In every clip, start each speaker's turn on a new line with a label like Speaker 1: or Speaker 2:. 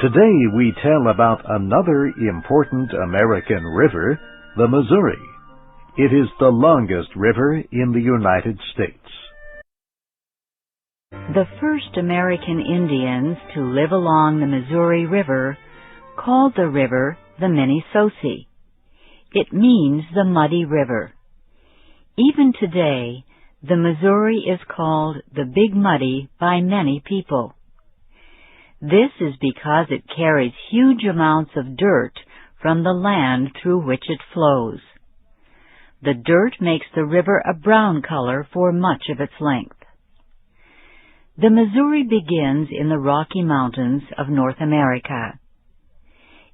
Speaker 1: Today we tell about another important American river, the Missouri. It is the longest river in the United States.
Speaker 2: The first American Indians to live along the Missouri River called the river the Minnesosi. It means the muddy river. Even today, the Missouri is called the Big Muddy by many people. This is because it carries huge amounts of dirt from the land through which it flows. The dirt makes the river a brown color for much of its length. The Missouri begins in the Rocky Mountains of North America.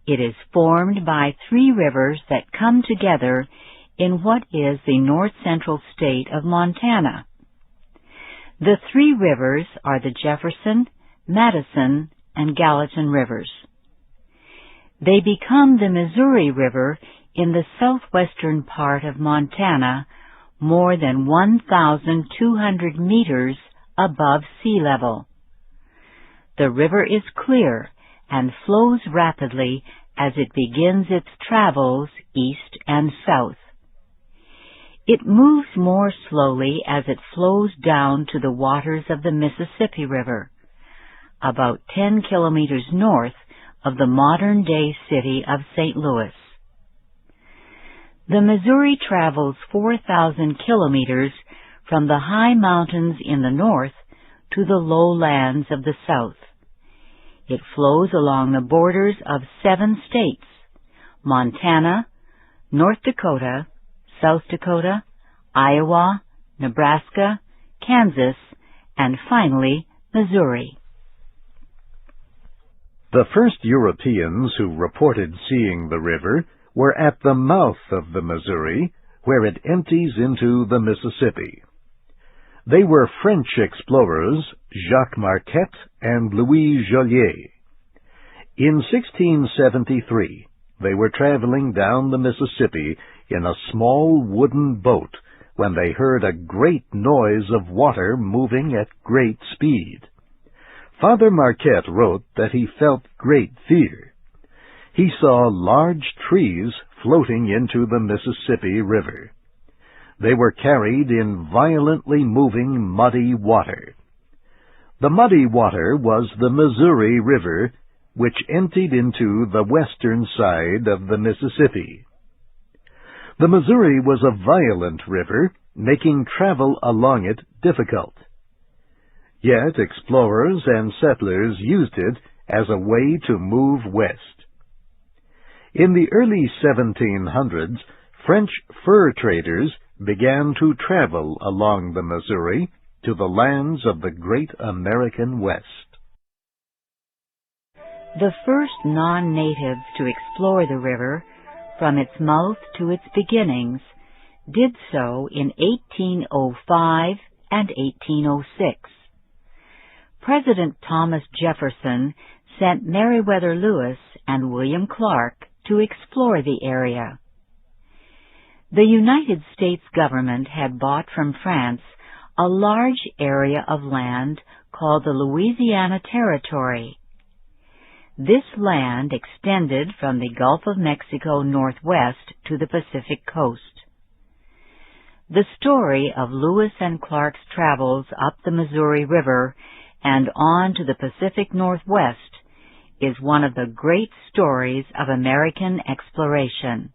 Speaker 2: It is formed by three rivers that come together in what is the north-central state of Montana. The three rivers are the Jefferson, Madison, and Gallatin rivers. They become the Missouri River in the southwestern part of Montana, more than 1,200 meters above sea level. The river is clear and flows rapidly as it begins its travels east and south. It moves more slowly as it flows down to the waters of the Mississippi River, about 10 kilometers north of the modern-day city of St. Louis. The Missouri travels 4,000 kilometers from the high mountains in the north to the lowlands of the south. It flows along the borders of 7 states: Montana, North Dakota, South Dakota, Iowa, Nebraska, Kansas, and finally, Missouri.
Speaker 1: The first Europeans who reported seeing the river were at the mouth of the Missouri, where it empties into the Mississippi. They were French explorers Jacques Marquette and Louis Joliet. In 1673, they were traveling down the Mississippi in a small wooden boat when they heard a great noise of water moving at great speed. Father Marquette wrote that he felt great fear. He saw large trees floating into the Mississippi River. They were carried in violently moving muddy water. The muddy water was the Missouri River, which emptied into the western side of the Mississippi. The Missouri was a violent river, making travel along it difficult. Yet explorers and settlers used it as a way to move west. In the early 1700s, French fur traders began to travel along the Missouri to the lands of the great American West.
Speaker 2: The first non-natives to explore the river, from its mouth to its beginnings, did so in 1805 and 1806. President Thomas Jefferson sent Meriwether Lewis and William Clark to explore the area. The United States government had bought from France a large area of land called the Louisiana Territory. This land extended from the Gulf of Mexico northwest to the Pacific coast. The story of Lewis and Clark's travels up the Missouri River and on to the Pacific Northwest is one of the great stories of American exploration.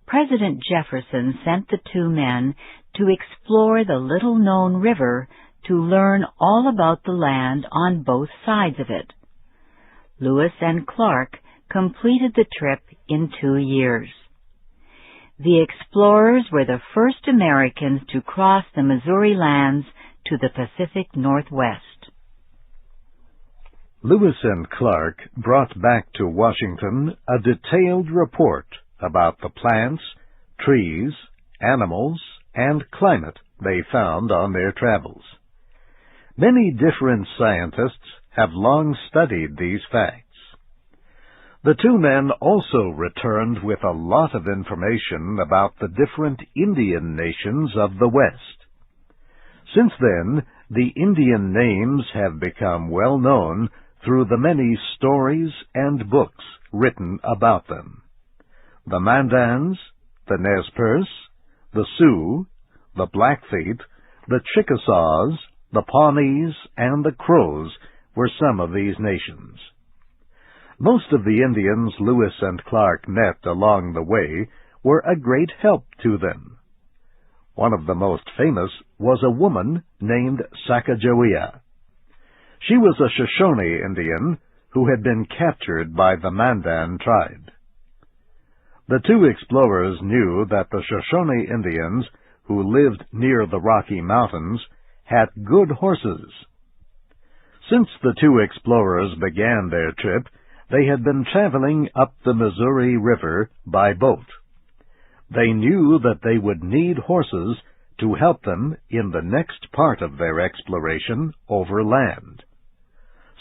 Speaker 2: President Jefferson sent the two men to explore the little-known river to learn all about the land on both sides of it. Lewis and Clark completed the trip in 2 years. The explorers were the first Americans to cross the Missouri lands to the Pacific Northwest.
Speaker 1: Lewis and Clark brought back to Washington a detailed report about the plants, trees, animals, and climate they found on their travels. Many different scientists have long studied these facts. The two men also returned with a lot of information about the different Indian nations of the West. Since then, the Indian names have become well known through the many stories and books written about them. The Mandans, the Nez Perce, the Sioux, the Blackfeet, the Chickasaws, the Pawnees, and the Crows were some of these nations. Most of the Indians Lewis and Clark met along the way were a great help to them. One of the most famous was a woman named Sacagawea. She was a Shoshone Indian who had been captured by the Mandan tribe. The two explorers knew that the Shoshone Indians, who lived near the Rocky Mountains, had good horses. Since the two explorers began their trip, they had been traveling up the Missouri River by boat. They knew that they would need horses to help them in the next part of their exploration over land.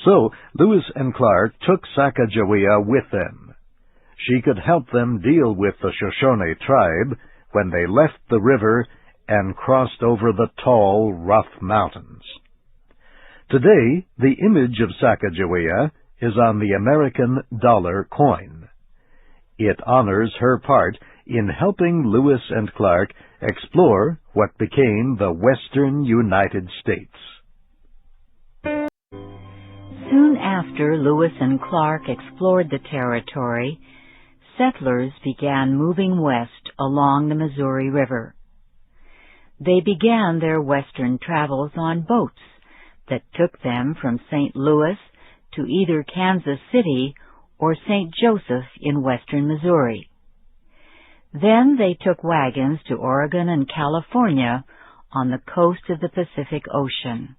Speaker 1: So Lewis and Clark took Sacagawea with them. She could help them deal with the Shoshone tribe when they left the river and crossed over the tall, rough mountains. Today, the image of Sacagawea is on the American dollar coin. It honors her part in helping Lewis and Clark explore what became the western United States.
Speaker 2: Soon after Lewis and Clark explored the territory, settlers began moving west along the Missouri River. They began their western travels on boats that took them from St. Louis to either Kansas City or St. Joseph in western Missouri. Then they took wagons to Oregon and California on the coast of the Pacific Ocean.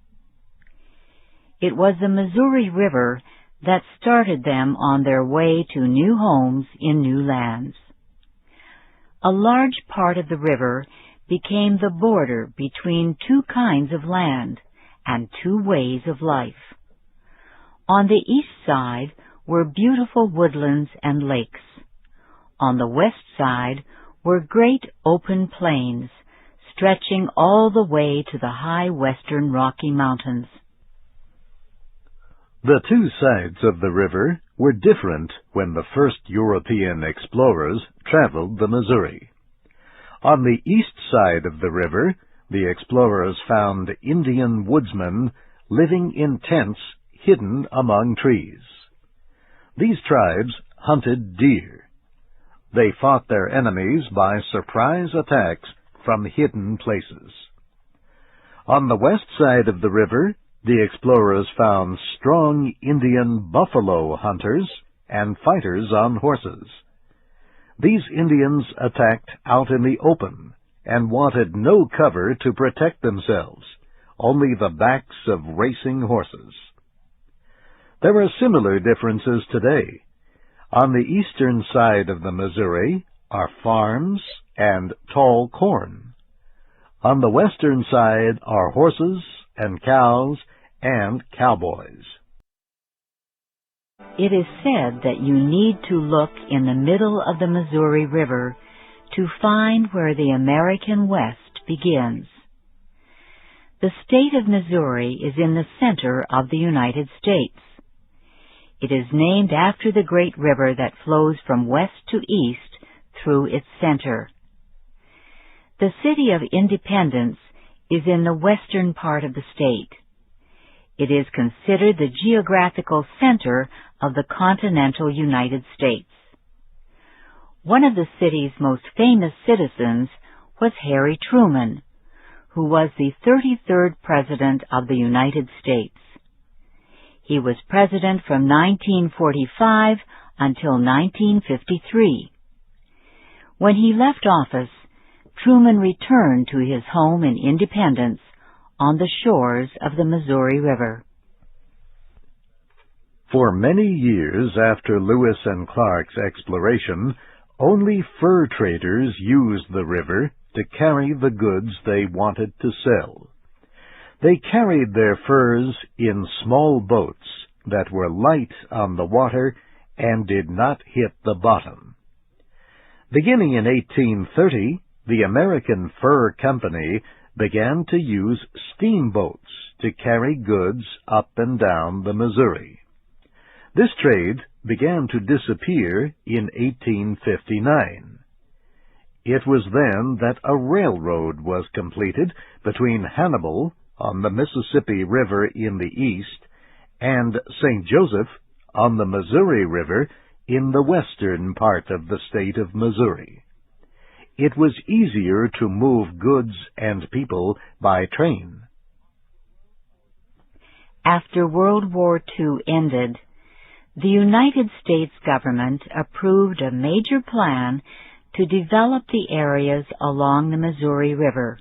Speaker 2: It was the Missouri River that started them on their way to new homes in new lands. A large part of the river became the border between two kinds of land and two ways of life. On the east side were beautiful woodlands and lakes. On the west side were great open plains, stretching all the way to the high western Rocky Mountains.
Speaker 1: The two sides of the river were different when the first European explorers traveled the Missouri. On the east side of the river, the explorers found Indian woodsmen living in tents hidden among trees. These tribes hunted deer. They fought their enemies by surprise attacks from hidden places. On the west side of the river, the explorers found strong Indian buffalo hunters and fighters on horses. These Indians attacked out in the open and wanted no cover to protect themselves, only the backs of racing horses. There are similar differences today. On the eastern side of the Missouri are farms and tall corn. On the western side are horses and cows and cowboys.
Speaker 2: It is said that you need to look in the middle of the Missouri River to find where the American West begins. The state of Missouri is in the center of the United States. It is named after the great river that flows from west to east through its center. The city of Independence is in the western part of the state. It is considered the geographical center of the continental United States. One of the city's most famous citizens was Harry Truman, who was the 33rd President of the United States. He was president from 1945 until 1953. When he left office, Truman returned to his home in Independence on the shores of the Missouri River.
Speaker 1: For many years after Lewis and Clark's exploration, only fur traders used the river to carry the goods they wanted to sell. They carried their furs in small boats that were light on the water and did not hit the bottom. Beginning in 1830, the American Fur Company began to use steamboats to carry goods up and down the Missouri. This trade began to disappear in 1859. It was then that a railroad was completed between Hannibal on the Mississippi River in the east and St. Joseph on the Missouri River in the western part of the state of Missouri. It was easier to move goods and people by train.
Speaker 2: After World War II ended, the United States government approved a major plan to develop the areas along the Missouri River.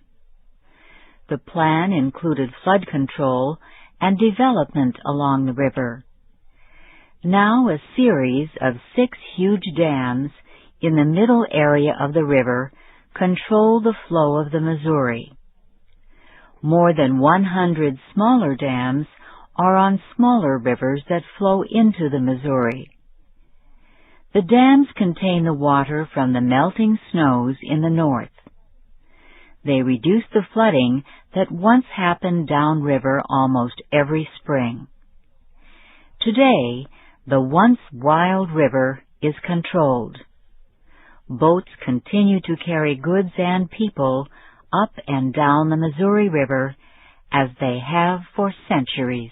Speaker 2: The plan included flood control and development along the river. Now a series of 6 huge dams in the middle area of the river control the flow of the Missouri. More than 100 smaller dams are on smaller rivers that flow into the Missouri. The dams contain the water from the melting snows in the north. They reduce the flooding that once happened downriver almost every spring. Today, the once wild river is controlled. Boats continue to carry goods and people up and down the Missouri River as they have for centuries.